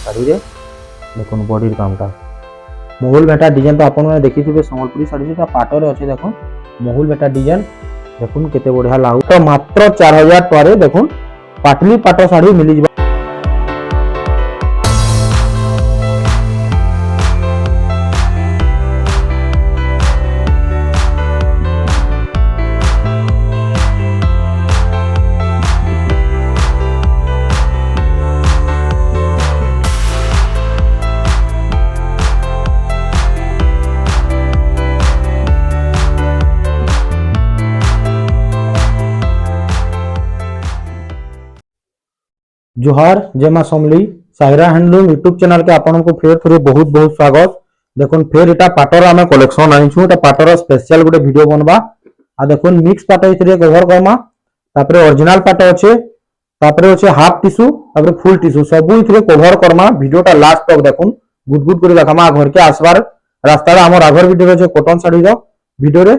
শাড়ি রে দেখুন বডির কামটা মহুল বেটা ডিজাইন তো আপনারা দেখিथिबे সম্বলপুरी শাড়ি যেটা পাটরে আছে দেখুন মহুল বেটা ডিজাইন দেখুন কেতে বঢ়িয়া লাগু তো মাত্র 4000 টাকাରେ দেখুন পাটলি পাট শাড়ি মিলি ଯିବ। जोहार जय मां समली साहिरा हैंडलूम यूट्यूब चैनल के आपन को फेर थोड़े बहुत बहुत स्वागत। देखुन फेर इटा पाटर आमे कलेक्शन आनिछु एटा पाटर स्पेशल गोटे वीडियो बनबा आ देखुन मिक्स पाट इथरे कवर करमा तापरे ओरिजिनल पाट अछि तापरे अछि हाफ टिश्यू तापरे फुल टिश्यू सब इथरे कवर करमा वीडियोटा लास्ट तक देखुन गुड गुड करे देखमा घर के आसबार रास्ता रे हमर आगर वीडियो रे कॉटन साड़ी रो वीडियो रे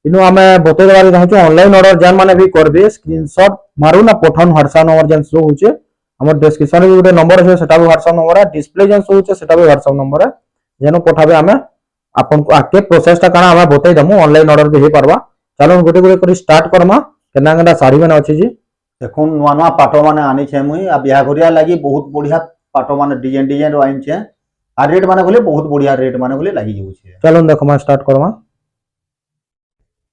इनु आमे बते देबार चाहछु ऑनलाइन ऑर्डर जान माने भी करबे स्क्रीनशॉट मारू ना पठन व्हाट्सएप नंबर जन शो होचे हमर डिस्क्रिप्शन में गोटे नंबर আছে সেটা भी व्हाट्सएप नंबर है डिस्प्ले जन शो होचे सेटा भी व्हाट्सएप नंबर है जेनो पठाबे हमें आपन को आके प्रोसेस टा काना हमें बतै दमु ऑनलाइन ऑर्डर भी हे परबा। चलो गोटे गोटे करी स्टार्ट करमा केना केना साड़ी बना अछि जी देखुन नुआ नुआ पाटो माने आनी छे मुई आ बिहा घरिया लागि बहुत बढ़िया पाटो माने डिजाइन डिजाइन रो आइन छे आ रेट माने बोले बहुत बढ़िया रेट माने बोले लागि जाउ छे। चलो देखमा स्टार्ट करमा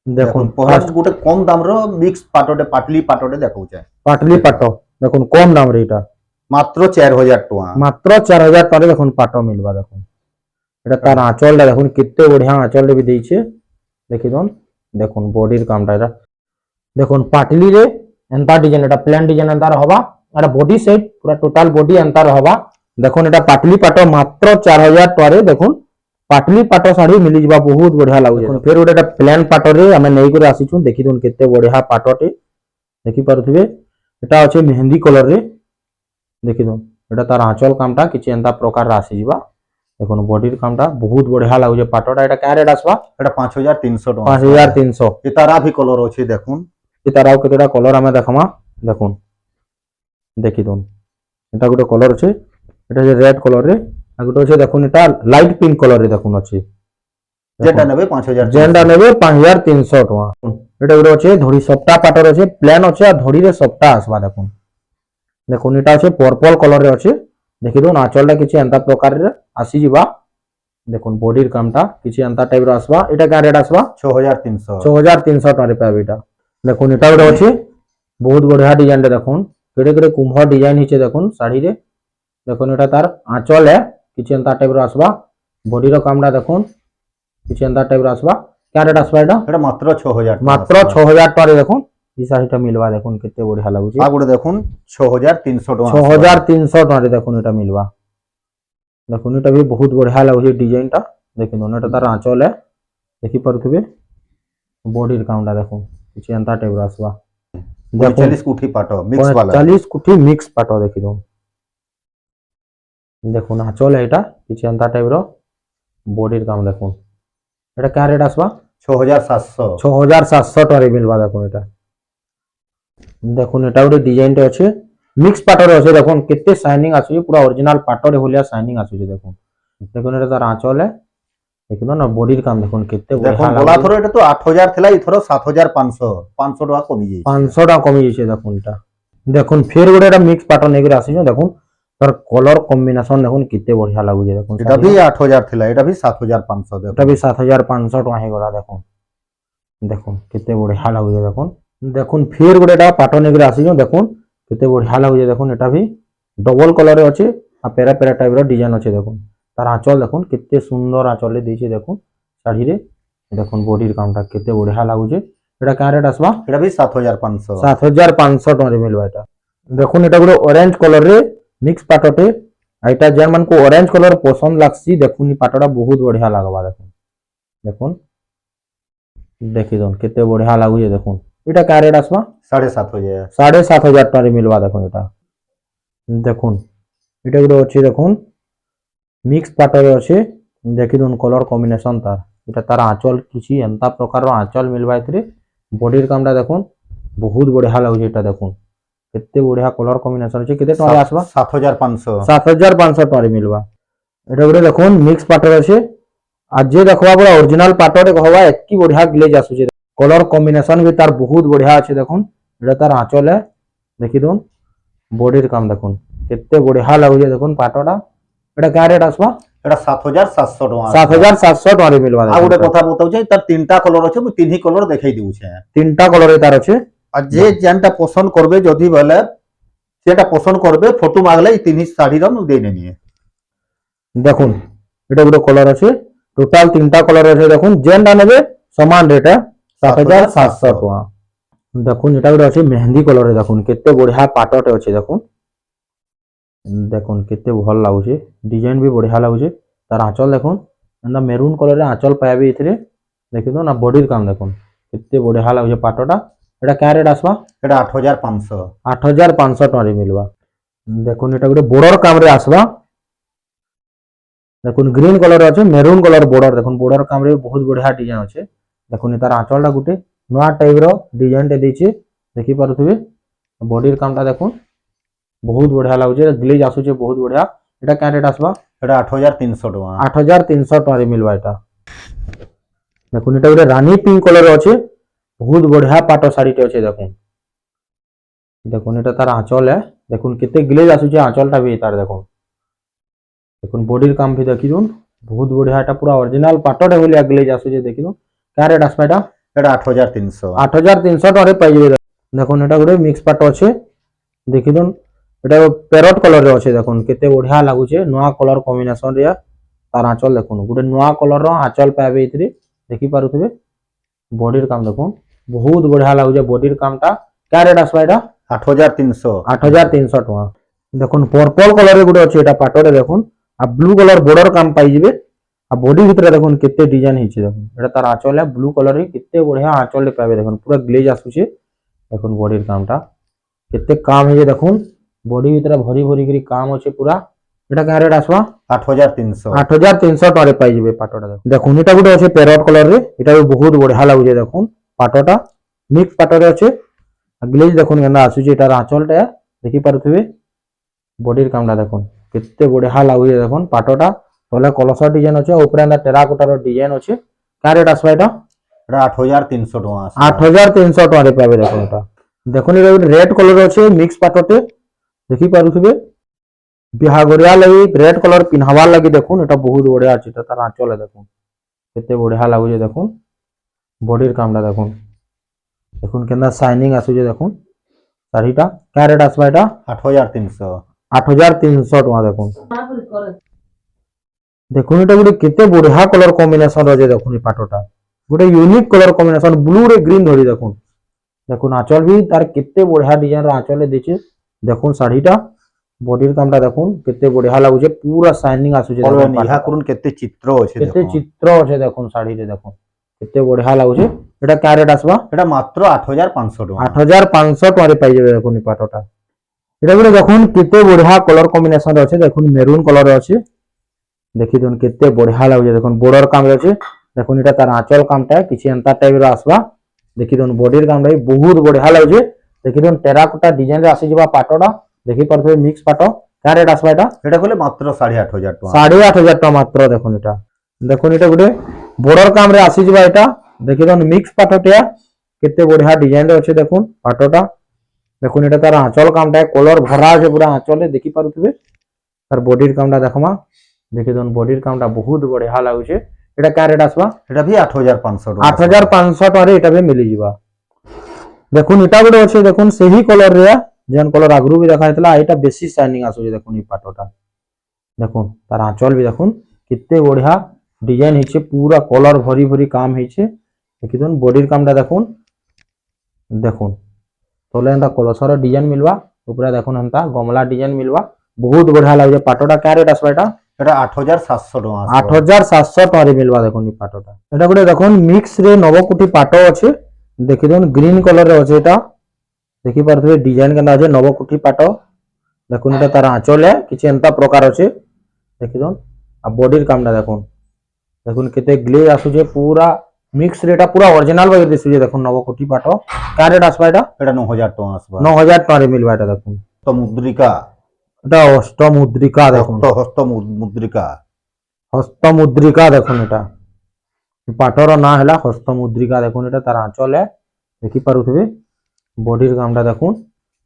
देखुन फर्स्ट गोटे कम दाम रो मिक्स पाटोटे पाटली पाटोटे देखौ छे पाटली पाटो देखुन कम दाम रे इटा मात्र 4000 टका मात्र 4000 टका देखुन पाटो मिलबा देखुन एटा तार आंचल देखुन कित्ते बढ़िया आंचल भी देई छे देखि दोन देखुन बॉडीर कामटा एटा देखुन पाटली रे एंता डिजाइन एटा प्लेन डिजाइन एंता रहबा एटा बॉडी सेट पूरा टोटल बॉडी एंता रहबा देखुन एटा पाटली पाटो मात्र 4000 टका रे देखुन पाटली पाटो साड़ी मिली जिबा बहुत बढ़िया लागु देखुन फेर ओटा प्लेन पाटो रे हमें नै करे आसीछु देखि दोन केते बढ़िया पाटोटे देखि पारुथिबे एटा अछि मेहंदी कलर रे देखि दोन एटा तार आंचल कामटा किछि एंता प्रकार रा आसी जिबा देखुन बॉडीर कामटा बहुत बढ़िया लागु जे पाटोटा एटा का रेट आसबा एटा 5300 टका 5300 इतारा भी कलर अछि देखुन इताराव केतेटा कलर हमें देखमा देखुन देखि दोन एटा गोटे कलर अछि एटा जे रेड कलर रे आ गोटे अछि देखुन एटा लाइट पिंक कलर रे देखुन अछि जेटा नेबे 5000 जेंडा नेबे 5300 टका एटा गोटे अछि धड़ी सप्ता पाटर अछि प्लान अछि आ धड़ी रे सप्ता आसबा देखुन देखुन एटा अछि पर्पल कलर रे अछि देखि दोन आंचलटा किछि एंता प्रकार रे आसी जिबा देखुन बॉडीर कामटा किछि एंता टाइप रो आसबा एटा का रेट आसबा 6300 टका रे पाबे एटा देखुन एटा गोटे अछि बहुत बढ़िया डिजाइन रे देखुन केडे केडे कुंभ डिजाइन हिचे देखुन साड़ी रे देखुन एटा तार आंचल है किछि एंता टाइप रो आसबा बॉडी रो कामटा देखुन किछि एंता टाइप रो आसबा क्या रेट आसबा एटा मात्र 6000 टका रे देखुन ई साड़ीटा मिलबा देखुन केते बढ़िया लागु छी आ गुडे देखुन 6300 टका 6300 टका रे देखुन एटा मिलबा देखुन एटा भी बहुत बढ़िया लागु छी डिजाइन टा देखि दोन एटा तार आंचल है देखि परथिबे बॉडीर कामटा देखुन किछि एंता टाइप रो आसबा 40 कुठी पाटो मिक्स वाला 40 कुठी मिक्स पाटो देखि दोन देखुन आंचल है एटा किछि एंता टाइप रो बॉडीर काम देखुन एटा का रेट आसबा 6700 टका रे मिलबा देखुन एटा देखुन एटा गोटे डिजाइन टे अछि मिक्स पाटर अछि देखुन केते शाइनिंग आसी पूरा ओरिजिनल पाटर होलिया शाइनिंग आसी देखुन देखुन एटा तार आंचल है देखुन ना बॉडीर काम देखुन केते देखुन बोला थरो एटा तो 8000 थिला इथरो 7500 500 टका कमी जाई 500 टका कमी जाई छै देखुन एटा देखुन फेर गोटे एटा मिक्स पाटर नै करे आसी छै देखुन तार कलर कॉम्बिनेशन देखुन केते बढ़िया लागु छै देखुन एटा भी 8000 थिला एटा भी 7500 एटा भी 7500 टका हे गला देखुन देखुन केते बढ़िया लागु छै देखुन देखुन फिर गोटे एटा पाटो नै करे आसी छै देखुन केते बढ़िया लागु छै देखुन एटा भी डबल कलर रे अछि आ पेरा पेरा टाइप रो डिजाइन अछि देखुन तार आंचल देखुन केते सुंदर आंचल रे दै छै देखुन साड़ी रे देखुन बॉडीर कामटा केते बढ़िया लागु छै एटा का रेट आसबा एटा भी 7500 टका रे मिलबा एटा देखुन एटा गोटे ऑरेंज कलर रे मिक्स पाटोटे एटा जेन मन को ऑरेंज कलर पसंद लागसी देखुन ई पाटोटा बहुत बढ़िया लागबा देखुन देखुन देखि दोन केते बढ़िया लागु छै देखुन एटा का रेट आसबा 7500 टका रे मिलबा देखुन एटा देखुन एटा गोटे अछि देखुन मिक्स पाटर अछि देखि दोन कलर कॉम्बिनेशन तार एटा तार आंचल किछि एंता प्रकार रो आंचल मिलबा इतरे बॉडीर कामटा देखुन बहुत बढ़िया लागु छै एटा देखुन କେତେ ବଢିଆ କଲର କମ୍ବିନେସନ ଅଛି। କେତେ ଟଙ୍କା ଆସିବା? 7500। 7500 ଟଙ୍କା ମିଲବା। এটা ଗୋଟେ দেখুন মিক্স পাটর আছে। আর যে দেখবা পুরা অরিজিনাল পাটরে কহবা এতকি বঢ়িয়া গ্লেজ আসুছে। কলর কম্বিনেশন भी তার বহুত বঢ়িয়া আছে দেখুন। এটা তার আঁচল है দেখি দুন। বডির কাম দেখুন কেতে বঢ়িয়া লাগুছে দেখুন পাটটা। এটা কা রেট আসবা? এটা 7700 টাকা। 7700 টাকা মিলবা। আর গোটে কথা বতাউছে তার তিনটা কলর আছে, মু তিনহি কলর দেখাই দিউছে। তিনটা কলরে তার আছে। আর যে যেনটা পছন্দ করবে যদি বলে সেটা পছন্দ করবে ফটো মাগলে এই তিনহি শাড়ির মু দেই নেনি। দেখুন এটা গোটে কলর আছে। টোটাল তিনটা কলর আছে দেখুন। যেনটা নেবে সমান রেট 7700 টাকা। দেখুন এটা গোটে আছে মেহেন্দি কলরে দেখুন কেতে বঢ়িয়া পাটटे আছে দেখুন। দেখুন কেতে ভাল লাগুছে। ডিজাইন भी বঢ়িয়া লাগুছে। তার আঁচল দেখুন এন্ডা মেরুন কলরে আঁচল পাইবে এথিরে। দেখি তো না বডির কাম দেখুন কেতে বঢ়িয়া লাগুছে পাটটা। এটা কা রেট আসবা? এটা 8500। 8500 টাকা মিলবা। দেখুন এটা গোটে বর্ডর কামরে আসবা। দেখুন গ্রিন কলর আছে, মেরুন কলর বর্ডর দেখুন। বর্ডর কামরে বহুত বঢ়িয়া ডিজাইন আছে। দেখুন তার আঁচলটা গোটে নয়া টাইপর ডিজাইনটা দিয়েছে দেখি পারুথিবে। বডির কামটা দেখুন বহুত বঢ়িয়া লাগুছে। গ্লেজ আসুছে বহুত বঢ়িয়া। এটা কা রেট আসবা? এটা 8300 টাকা। 8300 টাকা মিলবা এটা। দেখুন এটা গোটে রানী পিঙ্ক কলর আছে। বহুত বঢ়িয়া পাট শাড়িতে আছে দেখুন। দেখুন এটা তার আঁচল है। দেখুন কেতে গ্লেজ আসুছে আঁচলটা भी তার দেখুন। দেখুন বডির কাম भी দেখি দুন বহুত বঢ়িয়া। এটা পুরা অরিজিনাল পাটরে বলিয়া গ্লেজ আসুছে দেখি দুন। কা রেট আসবা এটা? এটা 8300। 8300 টাকা পাই যাবে। দেখুন এটা গোটে মিক্স পাট আছে দেখি দুন। এটা প্যারট কলর রে আছে দেখুন কেতে বঢ়িয়া লাগুছে। নয়া কলর কম্বিনেশন রে তার আঁচল দেখুন গোটে নয়া কলর আঁচল পাইবে এথিরে দেখি পারুথিবে। বডির কাম দেখুন বহুত বঢ়িয়া লাগুছে বডির কামটা। কা রেট আসবা এটা? 8300। 8300 টাকা। দেখুন পর্পল কলরে গোটে আছে এটা পাটরে দেখুন। আর ব্লু কলর বর্ডর কাম পাই যাবে। আর বডি ভিতরে দেখুন কেতে ডিজাইন হইছে দেখুন। এটা তার আঁচল है ব্লু কলরে কেতে বঢ়িয়া আঁচলে পাইবে দেখুন। পুরা গ্লেজ আসুছে দেখুন বডির কামটা কেতে কাম হইছে দেখুন। বডি ভিতরে ভরি ভরি করে কাম আছে পুরা। এটা কা রেট আসবা? 8300। 8300 টাকা পাই যাবে পাটটা দেখুন। দেখুন এটা গোটে আছে প্যারট কলর রে। এটা বহুত বঢ়িয়া লাগুছে দেখুন। পাটটা মিক্স পাটরে আছে। গ্লেজ দেখুন কেনা আসুছে। এটার আঁচলটা দেখি পারুথিবে। বডির কামটা দেখুন কেতে বঢ়িয়া লাগুছে দেখুন পাটটা। তলে কলস ডিজাইন আছে, উপরে এন্ডা টেরাকোটার ডিজাইন আছে। কা রেট আসবা এটা? এটা 8300 টাকা। 8300 টাকা পাবে দেখুন এটা। দেখুন এটা গোটে রেড কলর আছে মিক্স পাটতে দেখি পারুথিবে। বিহাগরিয়া লাগি রেড কলর পিনহাবার লাগি দেখুন। এটা বহুত বঢ়িয়া আছে। এটা তার আঁচলে দেখুন কেতে বঢ়িয়া লাগুছে দেখুন। বডির কামটা দেখুন দেখুন কেনা শাইনিং আসুছে দেখুন শাড়িটা। কা রেট আসবা এটা? 8300। 8300 টাকা দেখুন। দেখুন এটা গোটে কেতে বঢ়িয়া কলর কম্বিনেশন আছে দেখুন। এই পাটটা গোটে यूनिक কলর কম্বিনেশন ব্লু রে গ্রিন ধরি দেখুন। দেখুন আঁচল भी তার কেতে বঢ়িয়া ডিজাইন র আঁচলে দিছে দেখুন শাড়িটা। বডির কামটা দেখুন কেতে বঢ়িয়া লাগুছে। পুরা শাইনিং আসুছে দেখুন। ইহা করুন কেতে চিত্র আছে কেতে দেখুন। চিত্র আছে দেখুন শাড়িতে দেখুন কেতে বঢ়িয়া লাগুছে। এটা কা রেট আসবা? এটা মাত্র 8500 টাকা। 8500 টাকা পাই যাবে দেখুন এই পাটটা। এটা গোটে দেখুন কেতে বঢ়িয়া কলর কম্বিনেশন আছে দেখুন। মেরুন কলর আছে দেখি দেখুন কেতে বঢ়িয়া লাগুছে দেখুন। বর্ডর কাম আছে দেখুন। এটা তার আঁচল কামটা কিছু এন্তা টাইপর আসবা দেখি দেখুন। বডির কামটা বহুত বঢ়িয়া লাগুছে দেখি দেখুন। টেরাকোটা ডিজাইন রে আসিଯିବା পাটটা দেখি পারথিবে মিক্স পাট। কা রেট আসবা এটা? এটা কলে মাত্র 8500 টাকা। 8500 টাকা মাত্র দেখুন এটা। দেখুন এটা গোটে বর্ডর কামরে আসিଯିବା এটা দেখি দেখুন। মিক্স পাটটিয়া কেতে বঢ়িয়া ডিজাইন রে আছে দেখুন পাটটা। দেখুন এটা তার আঁচল কামটা কলর ভরা আছে পুরা আঁচলে দেখি পারুথিবে। তার বডির কামটা দেখমা দেখি দেখুন। বডির কামটা বহুত বঢ়িয়া লাগুছে। এটা কা রেট আসবা? এটা भी 8500 টাকা। 8500 টাকা এটা भी মিলিଯିବା। দেখুন এটা গোটে আছে দেখুন ସେହି কলর রে যেন কলর আগরু भी দেখা হইতলা। এটা বেশি শাইনিং আসুছে দেখুন এই পাটটা। দেখুন তার আঁচল भी দেখুন কেতে বঢ়িয়া ডিজাইন হইছে। পুরা কলর ভরি ভরি কাম হইছে দেখি দেখুন। বডির কামটা দেখুন দেখুন। তলে এন্তা কলসর ডিজাইন মিলবা। উপরে দেখুন এন্তা গমলা ডিজাইন মিলবা। বহুত বঢ়িয়া লাগুছে পাটটা। কা রেট আসবা এটা? এটা 8700 টাকা। 8700 টাকা মিলবা দেখুন এই পাটটা। এটা গোটে দেখুন মিক্স রে নবকুটি পাট আছে দেখি দেখুন। গ্রিন কলর রে আছে এটা দেখি পারথিবে। ডিজাইন কেনা আছে নবকুটি পাট দেখুন। এটা তার আঁচলে কিছু এন্তা প্রকার আছে দেখি দেখুন। আর বডির কামটা দেখুন দেখুন কেতে গ্লেজ আসুছে পুরা মিক্স রেটা পুরা অরিজিনাল বাই দিছে দেখুন নবকোটি পাট কা রেট আসবা এটা এটা 9000 টাকা আসবা 9000 টাকা মিলবা এটা দেখুন তো মুদ্রিকা এটা অষ্টমুদ্রিকা দেখুন হস্ত মুদ্রিকা হস্তমুদ্রিকা দেখুন এটা পাটর না হলা হস্তমুদ্রিকা দেখুন এটা তার আঁচলে দেখি পারুথিবে বডির কামটা দেখুন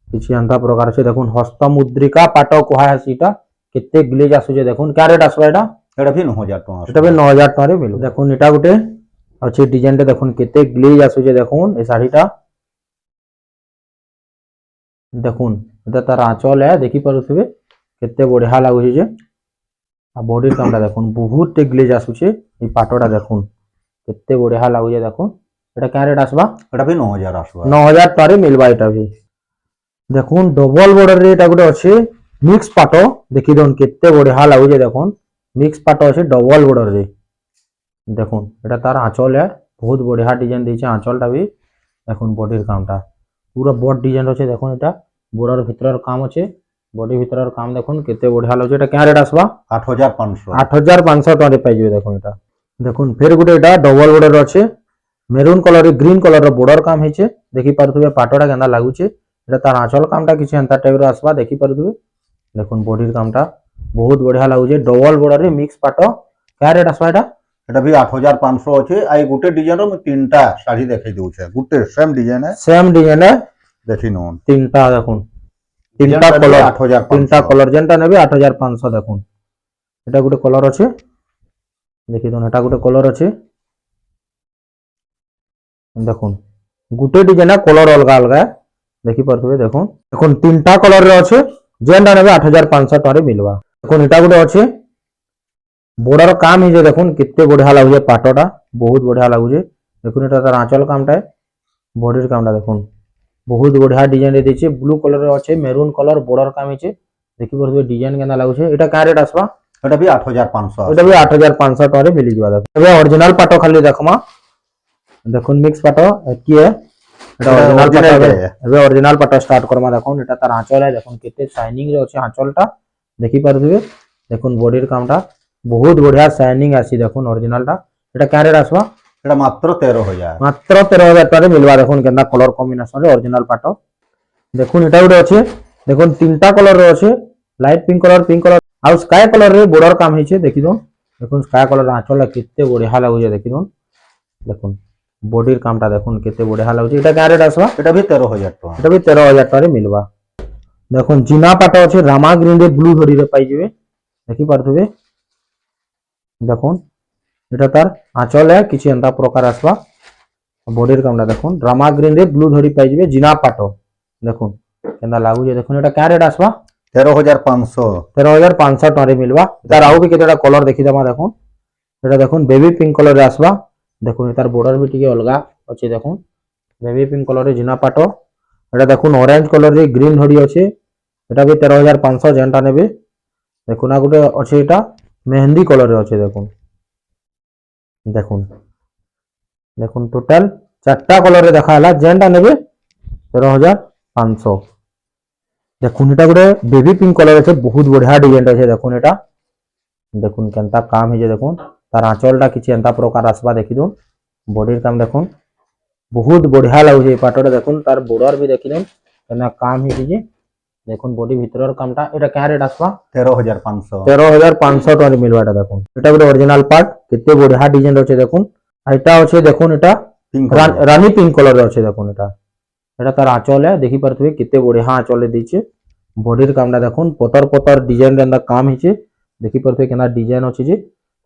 কিছু এন্তা প্রকার আছে দেখুন হস্তমুদ্রিকা পাট কুহা আছে এটা কেতে গ্লেজ আসুছে দেখুন কা রেট আসবা এটা এটা ভি 9000 টাকা এটা भी 9000 টাকা মিলু দেখুন এটা গোটে আছে ডিজাইনটা দেখুন কেতে গ্লেজ আসুছে দেখুন এই শাড়িটা দেখুন এটা তার আঁচল দেখি পারুথিবে কেতে বঢ়িয়া লাগুছে যে আর বডির কামটা দেখুন বহুত গ্লেজ আসুছে এই পাটটা দেখুন কেতে বঢ়িয়া লাগুছে দেখুন এটা কা রেট আসবা এটা ভি 9000 আসবা 9000 টাকা মিলবা এটা भी দেখুন ডবল বর্ডার রে এটা গোটে আছে মিক্স পাট দেখি দেখুন কেতে বঢ়িয়া লাগুছে দেখুন মিক্স পাট আছে ডবল বর্ডার রে দেখুন এটা তার আঁচল বহুত বঢ়িয়া ডিজাইন দিয়েছে আঁচলটা भी দেখুন বডির কামটা পুরো বড ডিজাইন আছে দেখুন এটা বর্ডার ভিতরের কাম আছে বডি ভিতরের কাম দেখুন কেতে বঢ়িয়া লাগুছে এটা কা রেট আসবা 8500 8500 টাকা পাই যাবে দেখুন এটা দেখুন ফের গোটে এটা ডবল বর্ডার আছে maroon colour green colour border কাম হয়েছে দেখি পারুথিবে পাটটা কেনা লাগুছে এটা তার আঁচল কামটা কিছু এন্তা টাইপর আসবা দেখি পারুথিবে দেখুন বডির কামটা বহুত বঢ়িয়া লাগুছে ডবল বর্ডারে মিক্স পাট কা রেট আসবা এটা এটা ভি 8500 আছে আই গুটে ডিজাইনর মু তিনটা শাড়ি দেখাই দেউছে গুটে সেম ডিজাইনে দেখি নন তিনটা দেখুন তিনটা কলর 8500 তিনটা কলর যেটা নেবে 8500 দেখুন এটা গোটে কলর আছে দেখি দেখুন এটা গোটে কলর আছে দেখুন গোটে ডিজাইন কলর অলগা অলগা দেখি পারথিবে দেখুন এখন তিনটা কলর রে আছে যেটা নেবে 8500 টাকা মিলবা এখন এটা গোটে আছে বর্ডার কাম হইছে দেখুন কেতে বঢ়িয়া লাগুছে পাটটা বহুত বঢ়িয়া লাগুছে দেখুন এটা তার আঁচল কামটা বডির কামটা দেখুন বহুত বঢ়িয়া ডিজাইন দিয়েছে ব্লু কলর আছে মেরুন কলর বর্ডার কাম হইছে দেখি পারথিবে ডিজাইন কেনা লাগুছে এটা কা রেট আসবা এটা ভি 8500 এটা भी 8500 টাকা মিলি যাবা তবে অরিজিনাল পাট খালি দেখমা দেখুন মিক্স পাট কি এটা অরিজিনাল পাট ଏବେ অরিজিনাল পাট স্টার্ট করমা দেখুন এটা তার আঁচল দেখুন কেতে শাইনিং রে আছে আঁচলটা দেখি পারথিবে দেখুন বডির কামটা বহুত বঢ়িয়া শাইনিং আছে দেখুন অরিজিনালটা এটা কা রেট আসবা এটা মাত্র 13000 মাত্র 13000 টাকা মিলবা দেখুন কেনা কলর কম্বিনেশন রে অরিজিনাল পাট দেখুন এটা গোটে আছে দেখুন তিনটা কলর রে আছে লাইট পিঙ্ক কলর আর স্কাই কলর রে বর্ডার কাম হইছে দেখি দেখুন স্কাই কলর আঁচলটা কেতে বঢ়িয়া লাগুছে দেখি দেখুন বডির কামটা দেখুন কেতে বঢ়িয়া লাগুছে এটা কা রেট আসবা এটা ভি 13000 টাকা এটা भी 13000 টাকা মিলবা দেখুন জিনা পাট আছে রামা গ্রিন রে ব্লু ধরি রে পাই যাবে দেখি পারথিবে দেখুন এটা তার আঁচল কিছু এন্তা প্রকার আসবা বডির কামটা দেখুন রামা গ্রিন রে ব্লু ধরি পাই যাবে জিনা পাট দেখুন কেনা লাগুছে দেখুন এটা কা রেট আসবা 13500 13500 টাকা মিলবা তার আউ भी কেতেটা কলর দেখি দেমা দেখুন এটা দেখুন বেবি পিঙ্ক কলর রে আসবা দেখুন তার বর্ডার भी টিকে অলগা আছে দেখুন বেবি পিঙ্ক কলর রে জিনা পাট এটা দেখুন অরেঞ্জ কলর রে গ্রিন ধরি আছে এটা भी 13500 যেটা নেবে দেখুন আর গোটে আছে এটা মেহেন্দি কলর রে আছে দেখুন দেখুন দেখুন টোটাল চারটা কলর রে দেখা হলা যেটা নেবে 13500 দেখুন এটা গোটে বেবি পিঙ্ক কলর আছে বহুত বঢ়িয়া ডিজাইন আছে দেখুন এটা দেখুন কেনতা কাম হইছে দেখুন তার আঁচলটা কিছু এন্তা প্রকার আসবা দেখি দুন বডির কাম দেখুন বহুত বঢ়িয়া লাগুছে এই পাটটা দেখুন তার বর্ডার भी দেখি দুন কেনা কাম হইছে যে দেখুন বডি ভিতরের কামটা এটা কা রেট আসবা 13500 13500 টাকা মিলবা এটা দেখুন এটা গোটে অরিজিনাল পার্ট কেতে বঢ়িয়া ডিজাইন আছে দেখুন আর এটা আছে দেখুন এটা রানী পিঙ্ক কলর আছে দেখুন এটা এটা তার আঁচল দেখি পারথিবে কেতে বঢ়িয়া আঁচল দিয়েছে বডির কামটা দেখুন পতর পতর ডিজাইন রে কাম হইছে দেখি পারথিবে কেনা ডিজাইন আছে যে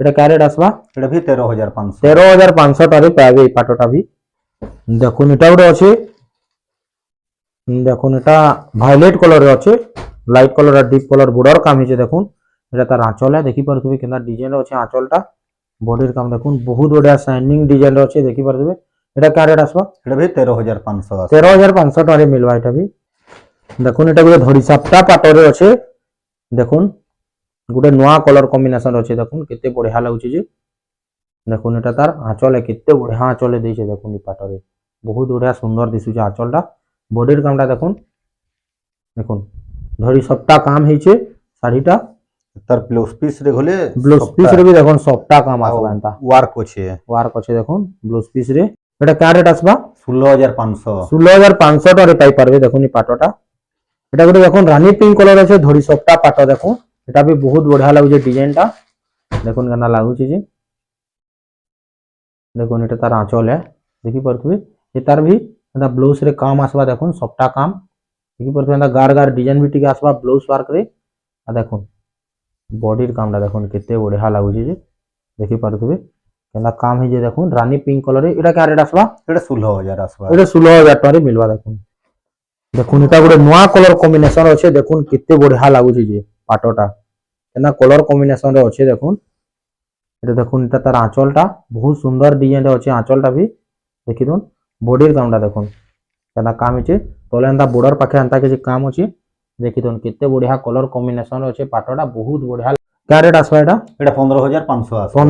এটা কা রেট আসবা এটা ভি 13500 13500 টাকা পাবে এই পাটটা भी দেখুন এটা গোটে আছে দেখুন এটা ভায়োলেট কলর আছে লাইট কলর আর ডিপ কলর বর্ডার কাম হইছে দেখুন এটা তার আঁচল দেখি পারথিবে কেনা ডিজাইন আছে আঁচলটা বডির কাম দেখুন বহুত বঢ়িয়া শাইনিং ডিজাইন আছে দেখি পারথিবে এটা কা রেট আসবা এটা ভি 13500 13500 টাকা মিলবা এটা भी দেখুন এটা গোটে ধরি সাপটা পাটরে আছে দেখুন গোটে নয়া কলর কম্বিনেশন আছে দেখুন কেতে বঢ়িয়া লাগুছে যে দেখুন এটা তার আঁচলে কেতে বঢ়িয়া আঁচলে দিয়েছে দেখুন এই পাটরে বহুত বঢ়িয়া সুন্দর দিশুছে আঁচলটা বডির কামটা দেখুন দেখুন ধরি সবটা কাম হইছে শাড়িটা তার ব্লাউজ পিস রে হলে ব্লাউজ পিস রে भी দেখুন সফটা কাম আসবা এন্তা ওয়ার্ক আছে ওয়ার্ক আছে দেখুন ব্লাউজ পিস রে এটা কা রেট আসবা 16500 16500 টারে পাই পারবে দেখুন এই পাটটা এটা গোটে দেখুন রানী পিঙ্ক কলর আছে ধড়ি সফটা পাট দেখুন এটা भी बहुत बढ़िया লাগুছে ডিজাইনটা দেখুন কেনা লাগুছে যে দেখুন এটা তার আঁচল है দেখি পারথিবে এ তার भी এটা ব্লাউজ রে কাম আসবা দেখুন সফটা কাম দেখি পারথিবে এটা গার গার ডিজাইন भी টিকে আসবা ব্লাউজ ওয়ার্ক রে আর দেখুন বডির কামটা দেখুন কেতে বঢ়িয়া লাগুছে যে দেখি পারথিবে কেনা কাম হি যে দেখুন রানী পিঙ্ক কলর এটা কা রেট আসবা এটা 16000 আসবা এটা 16000 টারে মিলবা দেখুন দেখুন এটা গোটে নয়া কলর কম্বিনেশন আছে দেখুন কেতে বঢ়িয়া লাগুছে যে পাটটা কেনা কলর কম্বিনেশন রে আছে দেখুন এটা দেখুন এটা তার আঁচলটা বহুত সুন্দর ডিজাইন রে আছে আঁচলটা भी দেখি দুন বডির কামটা দেখুন কেনা কাম আছে তলে এন্তা বর্ডর পাখে এন্তা কিছু কাম আছে দেখি দুন কেতে বঢ়িয়া কলর কম্বিনেশন রে আছে পাটটা বহুত বঢ়িয়া কা রেট আসবা এটা এটা 15500 আসবা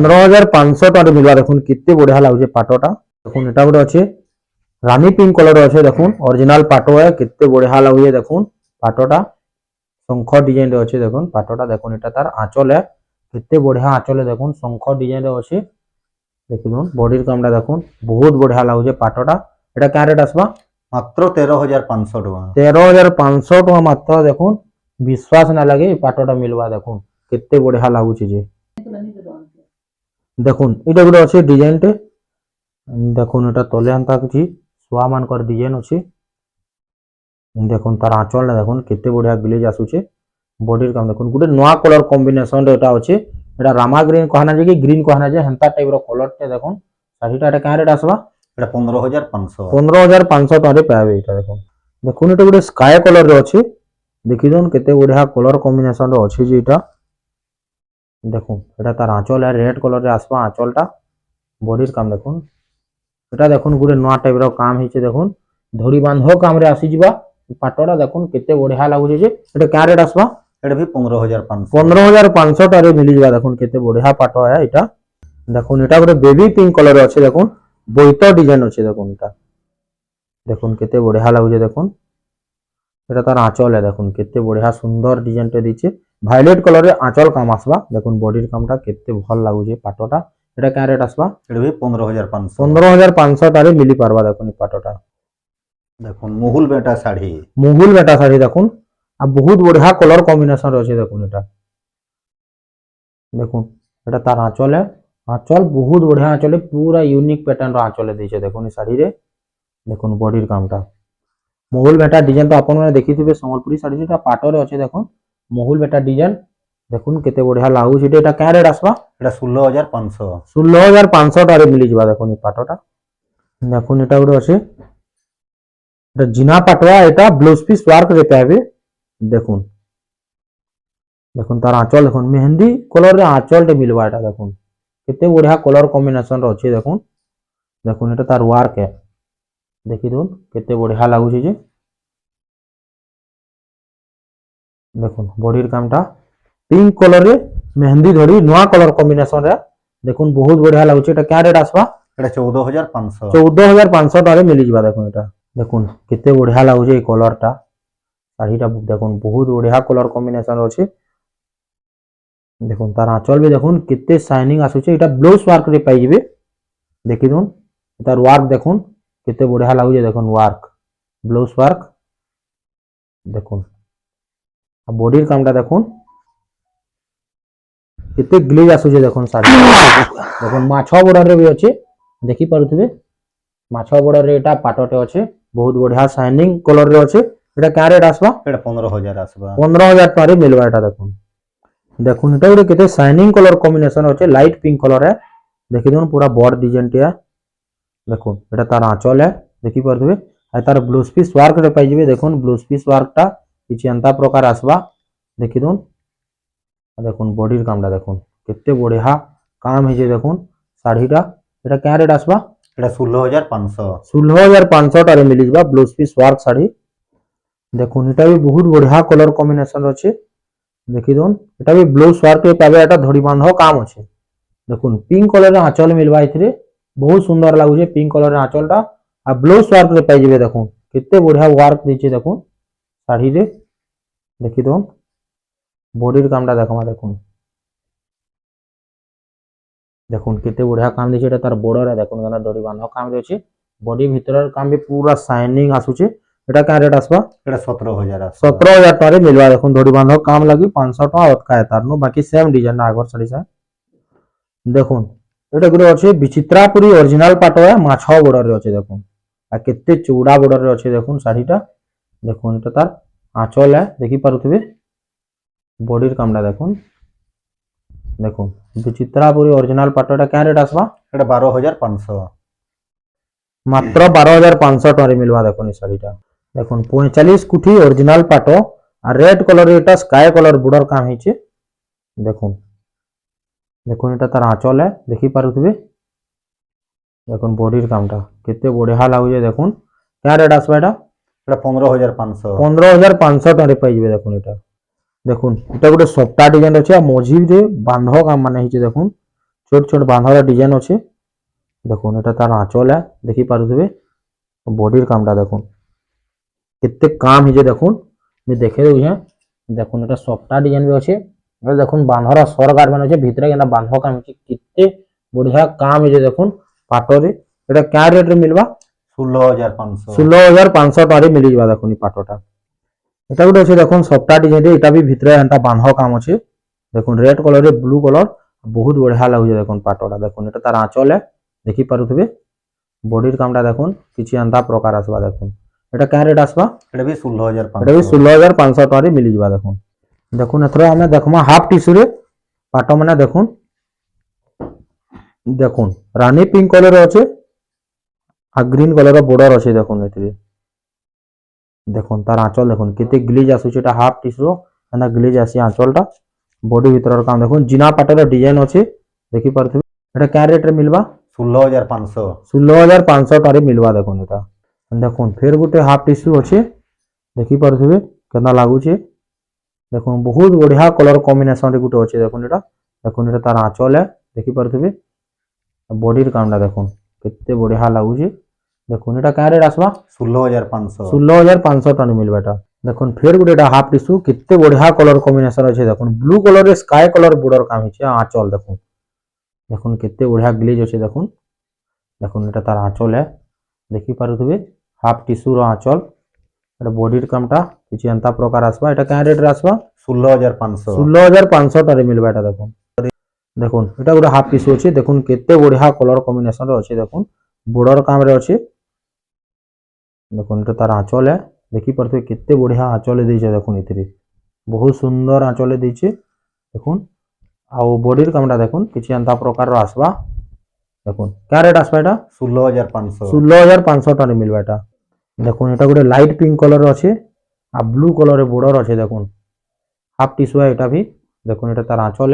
15500 টারে মিলবা দেখুন কেতে বঢ়িয়া লাগুছে পাটটা দেখুন এটা গোটে আছে রানী পিঙ্ক কলর আছে দেখুন অরিজিনাল পাটো है কেতে বঢ়িয়া লাগুছে দেখুন পাটটা শঙ্খ ডিজাইন রে আছে দেখুন পাটটা দেখুন এটা তার আঁচল है কেতে বঢ়িয়া আঁচলে দেখুন শঙ্খ ডিজাইন রে আছে দেখি দুন বডির কামটা দেখুন বহুত বঢ়িয়া লাগুছে পাটটা এটা কা রেট আসবা মাত্র 13500 টাকা 13500 টাকা মাত্র দেখুন বিশ্বাস না লাগে এই পাটটা মিলবা দেখুন কেতে বঢ়িয়া লাগুছে যে দেখুন এটা গোটে আছে ডিজাইনଟେ দেখুন এটা তলে আনতা কিছু শুয়া মানকর ডিজাইন আছে দেখুন তার আঁচলটা দেখুন কেতে বঢ়িয়া গ্লেজ আসুছে বডির কাম দেখুন গোটে নয়া কলর কম্বিনেশন রে এটা আছে এটা রামা গ্রিন কহানা যে কি গ্রিন কহানা যে হেন্তা টাইপ র কলরটা দেখুন শাড়িটা এটা কা রেট আসবা এটা 15500 15500 টারে পাবে এটা দেখুন দেখুন এটা গোটে স্কাই কলর রে আছে দেখি দুন কেতে বঢ়িয়া কলর কম্বিনেশন রে আছে যে এটা দেখুন এটা তার আঁচল আর রেড কলর রে আসবা আঁচলটা বডির কাম দেখুন এটা দেখুন গোটে নয়া টাইপ র কাম হইছে দেখুন ধরি বাঁধ কাম রে আসি ଯିବା পাটটা দেখুন কেতে বঢ়িয়া লাগুছে যে এটা কা রেট আসবা এটা भी 15500 15500 টারে মিলি ଯିବା দেখুন কেতে বঢ়িয়া পাট है এটা দেখুন এটা গোটে বেবি পিঙ্ক কলর আছে দেখুন বইত ডিজাইন আছে দেখুন এটা দেখুন কেতে বঢ়িয়া লাগুছে দেখুন এটা তার আঁচল है দেখুন কেতে বঢ়িয়া সুন্দর ডিজাইনটা দিছে ভায়োলেট কলর রে আঁচল কাম আসবা দেখুন বডির কামটা কেতে ভাল লাগুছে পাটটা এটা কা রেট আসবা এটা भी 15500 15500 টারে মিলি পারবা দেখুন এই পাটটা দেখুন মুহুল বেটা শাড়ি মুহুল বেটা শাড়ি দেখুন আর বহুত বঢ়িয়া কলর কম্বিনেশন আছে দেখুন এটা দেখুন এটা তার আঁচল है আঁচল বহুত বঢ়িয়া আঁচলে পুরা ইউনিক প্যাটার্ন র আঁচলে দিয়েছে দেখুন এই শাড়ি রে দেখুন বডির কামটা মহুল বেটা ডিজাইন তো আপন মানে দেখিথিবে সম্বলপুরি শাড়ি যেটা পাটরে আছে দেখুন মহুল বেটা ডিজাইন দেখুন কেতে বঢ়িয়া লাগুছে এটা কা রেট আসবা এটা 16500 16500 টারে মিলি ଯିବା দেখুন এই পাটটা দেখুন এটা গোটে আছে এটা জিনা পাটवा এটা ব্লাউজ পিস ওয়ার্ক রে পাবে দেখুন দেখুন তার আঁচল দেখুন মেহেন্দি কলর রে আঁচলটা মিলবা এটা দেখুন কেতে বঢ়িয়া কলর কম্বিনেশন র আছে দেখুন দেখুন এটা তার ওয়ার্ক है দেখি দুন কেতে বঢ়িয়া লাগুছে যে দেখুন বডির কামটা পিঙ্ক কলর রে মেহেন্দি ধরি নয়া কলর কম্বিনেশন রে দেখুন বহুত বঢ়িয়া লাগুছে এটা কা রেট আসবা এটা 14500 14500 টারে মিলি ଯିବା দেখুন এটা দেখুন কেতে বঢ়িয়া লাগুছে এই কলরটা শাড়িটা দেখুন বহুত বঢ়িয়া কলর কম্বিনেশন আছে দেখুন তার আঁচল भी দেখুন কেতে শাইনিং আসুছে এটা ব্লাউজ ওয়ার্ক রে পাইଯିବେ দেখি দুন তার ওয়ার্ক দেখুন কেতে বঢ়িয়া লাগুছে দেখুন ওয়ার্ক ব্লাউজ ওয়ার্ক দেখুন আর বডির কামটা দেখুন কেতে গ্লেজ আসুছে দেখুন শাড়ি দেখুন মাছ বর্ডর রে भी আছে দেখি পারুথিবে মাছ বর্ডর রে এটা পাটଟେ আছে বহুত বঢ়িয়া শাইনিং কলর রে আছে এটা কা রেট আসবা এটা 15000 আসবা 15000 টারে মিলবা এটা দেখুন দেখুন এটা গোটে কেতে শাইনিং কলর কম্বিনেশন আছে লাইট পিঙ্ক কলর है দেখি দেখুন পুরা বড় ডিজাইন টিয়া দেখুন এটা তার আঁচল है দেখি পারথিবে আর তার ব্লাউজ পিস ওয়ার্ক রে পাইଯିବେ দেখুন ব্লাউজ পিস ওয়ার্কটা কিছু এন্তা প্রকার আসবা দেখি দুন দেখুন বডির কামটা দেখুন কেতে বঢ়িয়া কাম হইছে দেখুন শাড়িটা এটা কা রেট আসবা এটা 16500 16500 টারে মিলি ଯିବା ব্লাউজ পিস ওয়ার্ক শাড়ি দেখুন এটা भी বহুত বঢ়িয়া কলর কম্বিনেশন আছে দেখি দুন এটা भी ব্লাউজ ওয়ার্ক রে পাবে এটা ধড়ি বাঁধ কাম আছে দেখুন পিঙ্ক কলর রে আঁচল মিলবা এথিরে বহুত সুন্দর লাগুছে পিঙ্ক কলর রে আঁচলটা আর ব্লাউজ ওয়ার্ক রে পাইଯିବେ দেখুন কেতে বঢ়িয়া ওয়ার্ক দিছে দেখুন শাড়ি রে দেখি দুন বডির কামটা দেখমা দেখুন দেখুন কেতে বঢ়িয়া কাম ଦେଇଛି এটা তার বর্ডরে দেখুন কেন দড়ি বাঁধ কাম ଦେଇଛି বডি ভিতরের কাম भी पूरा শাইনিং আসুছে এটা क्या রেট আসবা এটা 17000 আছে 17000 টারে মিলবা দেখুন দড়ি বাঁধ কাম লাগি 500 টাকা অতকা তার নো বাকি সেম ডিজাইন আগর শাড়ি সা দেখুন এটা গুলো আছে বিচিত্রাপুরি অরিজিনাল পাটয়া মাছ বর্ডরে আছে দেখুন আর কেতে চৌড়া বর্ডরে আছে দেখুন শাড়িটা দেখুন এটা তার আঁচল দেখি পারুথিবে বডির কামটা দেখুন দেখুন বিচিত্রাপুরি অরিজিনাল পাটটা क्या রেট আসবা এটা 12500 মাত্র 12500 টাকায় মিলবা দেখুন এই শাড়িটা দেখুন 45 কুঠি অরিজিনাল পাট আর রেড কালার এটা স্কাই কালার বর্ডার কাম হইছে দেখুন দেখুন এটা তার আঁচল দেখি পারুথিবে দেখুন বডির কামটা কেতে বঢ়িয়া লাগুছে দেখুন क्या রেট আসবা এটা এটা 15500 15500 টাকায় পাইবে দেখুন এটা দেখুন এটা গোটে সফটা ডিজাইন আছে আর মঝিরে বাঁধ কাম মানে হইছে দেখুন ছোট ছোট বাঁধর ডিজাইন আছে দেখুন এটা তার আঁচল দেখি পারুথিবে বডির কামটা দেখুন কেতে কাম হইছে দেখুন আমি দেখে দেউছে দেখুন এটা সফটা ডিজাইন भी আছে এটা দেখুন বাঁধর সর গার্মেন্ট আছে ভিতরে কেনা বাঁধ কাম হইছে কেতে বঢ়িয়া কাম হইছে দেখুন পাটরে এটা क्या রেট রে মিলবা 16500 16500 টাকায় মিলি যাবা দেখুন এই পাটটা এটা গোটে আছে দেখুন সফটা ডিজাইন এটা भी ভিতরে এন্টা বাঁধ কাম আছে দেখুন রেড কলর ব্লু কলর বহুত বঢ়িয়া লাগুছে দেখুন পাটটা দেখুন এটা তার আঁচল দেখি পারুথিবে বডির কামটা দেখুন কিছু এন্তা প্রকার আসবা দেখুন এটা क्या রেট আসবা এটা भी 16500 এটা भी 16500 টাকায় মিলি যাবা দেখুন দেখুন এথর আমি দেখমা হাফ টিস্যু রে পাট মানে দেখুন দেখুন রানী পিঙ্ক কলর আছে আর গ্রিন কলর বর্ডার আছে দেখুন এতে দেখুন তার আঁচল দেখুন কেতে গ্লিজ আসুছে এটা হাফ টিস্যু এনা গ্লিজ আসি আঁচলটা বডি ভিতরের কাম দেখুন জিনা পাটের ডিজাইন আছে দেখি পারথিবে এটা क्या রেট রে মিলবা 16500 16500 টাকায় মিলবা দেখুন এটা দেখুন ফের গোটে হাফ টিস্যু আছে দেখি পারথিবে কেনা লাগুছে দেখুন বহুত বঢ়িয়া কলর কম্বিনেশন রে গোটে আছে দেখুন এটা তার আঁচল দেখি পারথিবে বডির কামটা দেখুন কেতে বঢ়িয়া লাগুছে দেখুন এটা क्या রেট আসবা 16500 16500 টাকা মিলবা এটা দেখুন ফের গোটে এটা হাফ টিস্যু কেতে বঢ়িয়া কলর কম্বিনেশন আছে দেখুন blue colour sky colour border কাম হইছে আঁচল দেখুন দেখুন কেতে বঢ়িয়া গ্লেজ আছে দেখুন দেখুন এটা তার আঁচল দেখি পারুথিবে হাফ টিস্যুর আঁচল এটা বডির কামটা কিছু এন্তা প্রকার আসবা এটা क्या রেট রে আসবা 16500 16500 টাকায় মিলবা এটা দেখুন দেখুন এটা গোটে হাফ টিস্যু আছে দেখুন কেতে বঢ়িয়া কলর কম্বিনেশন রে আছে দেখুন বর্ডার কাম রে আছে দেখুন এটা তার আঁচল দেখি পারথিবে কেতে বঢ়িয়া আঁচল দিয়েছে দেখুন এতে বহুত সুন্দর আঁচল দিয়েছে দেখুন আউ বডির কামটা দেখুন কিছু এন্তা প্রকার আসবা দেখুন क्या রেট আসবা এটা 16500 16500 টাকা মিলবা এটা দেখুন এটা গোটে লাইট পিঙ্ক কলর আছে আর ব্লু কলর বর্ডর আছে দেখুন হাফ টিস্যু এটা भी দেখুন এটা তার আঁচল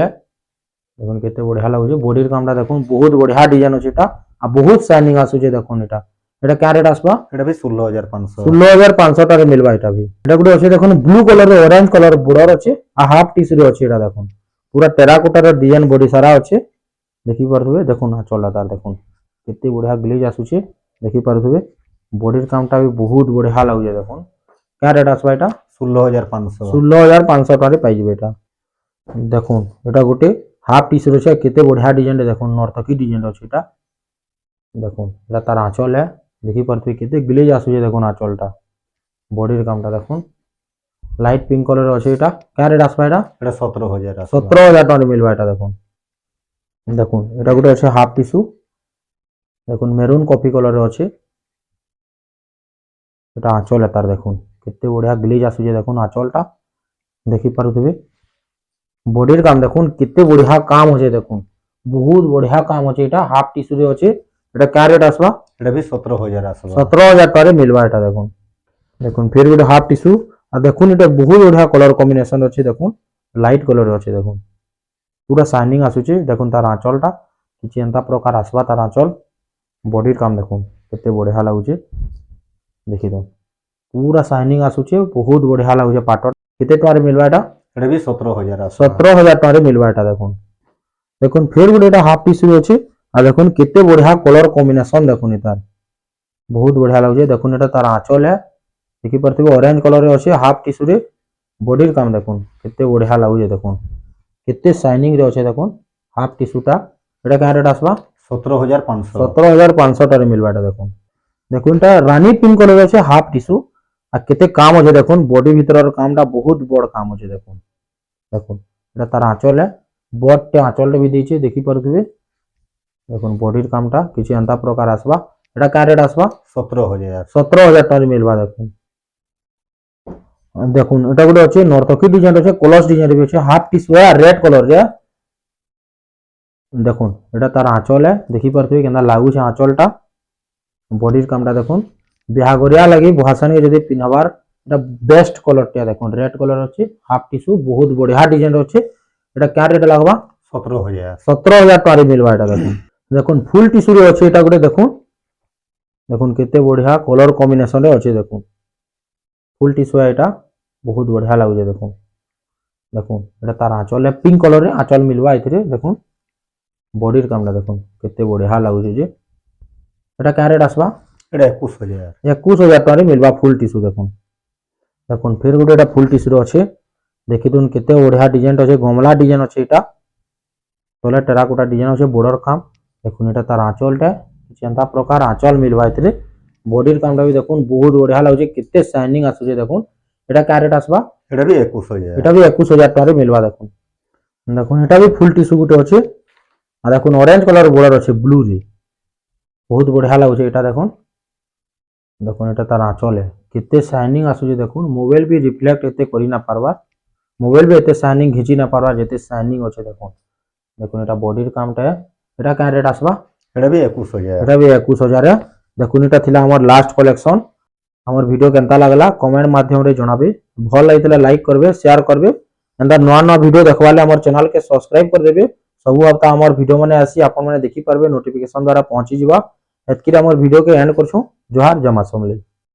দেখুন কেতে বঢ়িয়া লাগুছে বডির কামটা দেখুন বহুত বঢ়িয়া ডিজাইন আছে এটা আর বহুত শাইনিং আসুছে দেখুন এটা क्या রেট আসবা এটা भी 16500 16500 টাকা মিলবা এটা भी এটা গোটে আছে দেখুন blue colour orange colour border আছে আর হাফ টিস্যু রে আছে এটা দেখুন পুরা টেরাকোটার ডিজাইন বডি সারা আছে দেখি পারথিবে দেখুন আঁচলটা তার দেখুন কেতে বঢ়িয়া গ্লেজ আসুছে দেখি পারথিবে বডির কামটা भी বহুত বঢ়িয়া লাগুছে দেখুন क्या রেট আসবা এটা 16500 16500 টাকা পাই যাবে এটা দেখুন এটা গোটে হাফ টিস্যু আছে কেতে বঢ়িয়া ডিজাইন দেখুন নর্তকি ডিজাইন আছে এটা দেখুন এটা তার আঁচল দেখি পারথিবে কেতে গ্লেজ আসুছে দেখুন আঁচলটা বডির কামটা দেখুন লাইট পিঙ্ক কলর আছে এটা क्या রেট আসবা এটা এটা 17000 আছে 17000 টাকা মিলবা এটা দেখুন দেখুন এটা গোটে আছে হাফ টিস্যু দেখুন মেরুন কফি কলর আছে এটা আঁচল তার দেখুন কেতে বঢ়িয়া গ্লেজ আসুছে দেখুন আঁচলটা দেখি পারুথিবে বডির কাম দেখুন কেতে বঢ়িয়া কাম আছে দেখুন বহুত বঢ়িয়া কাম আছে এটা হাফ টিস্যু রে আছে এটা क्या রেট আসবা এটা भी 17000 আছে 17000 টাকা মিলবা এটা দেখুন দেখুন ফের গোটে হাফ টিস্যু আর দেখুন এটা বহুত বঢ়িয়া কলর কম্বিনেশন আছে দেখুন লাইট কলর আছে দেখুন পুরা শাইনিং আসুছে দেখুন তার আঁচলটা কিছু এন্তা প্রকার আসবা তার আঁচল বডির কাম দেখুন কেতে বঢ়িয়া লাগুছে দেখি দাও পুরা শাইনিং আসুছে বহুত বঢ়িয়া লাগুছে পাটর কেতে টাকারে মিলবা এটা এটা भी 17000 আছে 17000 টাকারে মিলবা এটা দেখুন দেখুন ফের গোটে এটা হাফ টিস্যু আছে আর দেখুন কেতে বঢ়িয়া কলর কম্বিনেশন দেখুন এটার বহুত বঢ়িয়া লাগুছে দেখুন এটা তার আঁচল দেখি পারথিবে অরেঞ্জ কলর আছে হাফ টিস্যু রে বডির কাম দেখুন কেতে বঢ়িয়া লাগুছে দেখুন কেতে শাইনিং রে আছে দেখুন হাফ টিস্যুটা এটা কাঁ রেট আসবা 17,500 17,500 টারে মিলবা এটা দেখুন দেখুন এটা রানী পিঙ্ক কলর আছে হাফ টিস্যু আর কেতে কাম আছে দেখুন বডি ভিতরের কামটা বহুত বড় কাম আছে দেখুন দেখুন এটা তার আঁচলে বডটে আঁচলটা भी ଦେଇছে দেখি পারুথিবে দেখুন বডির কামটা কিছু এন্তা প্রকার আসবা এটা কাঁ রেট আসবা 17,000 17,000 টারে মিলবা দেখুন দেখুন এটা গোটে আছে নর্তকী ডিজাইন আছে কলস ডিজাইন রে আছে হাফ টিস্যু আর রেড কলর রে দেখুন এটা তার আঁচল দেখি পারথিবে কেনা লাগুছে আঁচলটা বডির কামটা দেখুন বিহাগরিয়া লাগি ভুয়াসানি যদি পিনবার এটা বেস্ট কলরটা দেখুন রেড কলর আছে হাফ টিস্যু বহুত বড়িয়া ডিজাইন আছে এটা কাঁ রেট লাগবা 17,000 17,000 টারে মিলবা এটা দেখুন দেখুন ফুল টিস্যু রে আছে এটা গোটে দেখুন দেখুন কেতে বড়িয়া কলর কম্বিনেশন রে আছে দেখুন ফুল টিস্যু এটা বহুত বড়িয়া লাগুছে দেখুন দেখুন এটা তার আঁচলে পিঙ্ক কলর আঁচল মিলবা এথিরে দেখুন বডির কামটা দেখুন কেতে বড়িয়া লাগুছে যে এটা কাঁ রেট আসবা এটা 21,000 21,000 টারে মিলবা ফুল টিস্যু দেখুন দেখুন ফের গোটে এটা ফুল টিস্যু আছে দেখি তুন কেতে বড়িয়া ডিজাইন আছে গমলা ডিজাইন আছে এটা তলে টেরাকোটা ডিজাইন আছে বর্ডর কাম দেখুন এটা তার আঁচলটা যেন্তা প্রকার আঁচল মিলবা এথিরে বডির কামটা भी দেখুন বহুত বড়িয়া লাগুছে কেতে শাইনিং আসুছে দেখুন এটা কাঁ রেট আসবা এটা भी 21,000 এটা भी 21,000 টারে মিলবা দেখুন দেখুন এটা भी ফুল টিস্যু গুটে আছে আর দেখুন অরেঞ্জ কলর বর্ডর আছে ব্লু রে বহুত বড়িয়া লাগুছে এটা দেখুন দেখুন এটা তার আঁচলে কেতে শাইনিং আসুছে দেখুন মোবাইল भी রিফ্লেক্ট এতে করি না পারবা মোবাইল भी এতে শাইনিং ঘিচি না পারবা যেতে শাইনিং আছে দেখুন দেখুন এটা বডির কামটা এটা কাঁ রেট আসবা এটা भी 21,000 এটা भी 21,000 দেখুন এটা ଥିଲା আমার লাস্ট কলেকশন আমার ভিডিও কেনতা লাগলা কমেন্ট মাধ্যমে জনাবে ভাল লাগিলে লাইক করবে শেয়ার করবে এন্তা নয়া নয়া ভিডিও দেখবালে আমার চ্যানেল কে সবস্ক্রাইব করে দেবে ସବୁ ହପ୍ତା আমার ভিডিও মানে আসি আপন মানে দেখি পারবে নোটিফিকেশন দ্বারা পਹੁঁची ଯିବା এতকিরে আমার ভিডিও কে এন্ড করছু জোহার জমা সমলে।